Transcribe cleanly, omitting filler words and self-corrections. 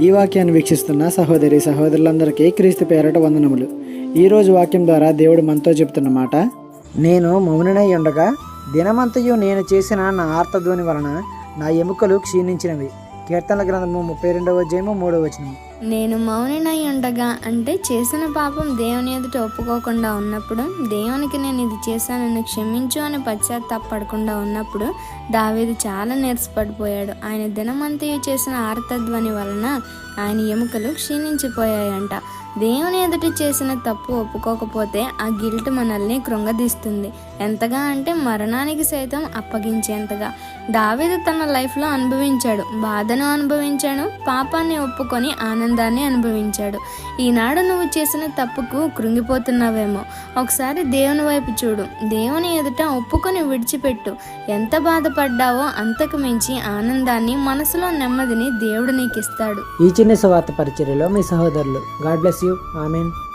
ఈ వాక్యాన్ని వీక్షిస్తున్న సహోదరి సహోదరులందరికీ క్రీస్తు పేరట వందనములు. ఈరోజు వాక్యం ద్వారా దేవుడు మనతో చెప్తున్న మాట, నేను మౌననై ఉండగా దినమంతయు నేను చేసిన నా ఆర్తధ్వని వలన నా ఎముకలు క్షీణించినవి. కీర్తనల గ్రంథము 32వ అధ్యాయము 3వ వచనం. నేను మౌనినై ఉండగా అంటే చేసిన పాపం దేవుని ఎదుట ఒప్పుకోకుండా ఉన్నప్పుడు, దేవునికి నేను ఇది చేశానని క్షమించు అని పశ్చాత్తాపడకుండా ఉన్నప్పుడు దావీదు చాలా నీరసపడిపోయాడు. ఆయన దినమంతయు చేసిన ఆర్తధ్వని వలన ఆయన ఎముకలు క్షీణించిపోయాయంట. దేవుని ఎదుట చేసిన తప్పు ఒప్పుకోకపోతే ఆ గిల్ట్ మనల్ని కృంగదీస్తుంది. ఎంతగా అంటే మరణానికి సైతం అప్పగించేంతగా. దావీదు తన లైఫ్లో అనుభవించాడు, బాధను అనుభవించాడు, పాపాన్ని ఒప్పుకొని ఆనందాన్ని అనుభవించాడు. ఈనాడు నువ్వు చేసిన తప్పుకు కృంగిపోతున్నావేమో, ఒకసారి దేవుని వైపు చూడు. దేవుని ఎదుట ఒప్పుకొని విడిచిపెట్టు. ఎంత బాధపడ్డావో అంతకు మించి ఆనందాన్ని, మనసులో నెమ్మదిని దేవుడు నీకు ఇస్తాడు. ఈ చిన్న సువార్త పరిచర్యలో మీ సహోదరులు. God bless you. ఆమేన్.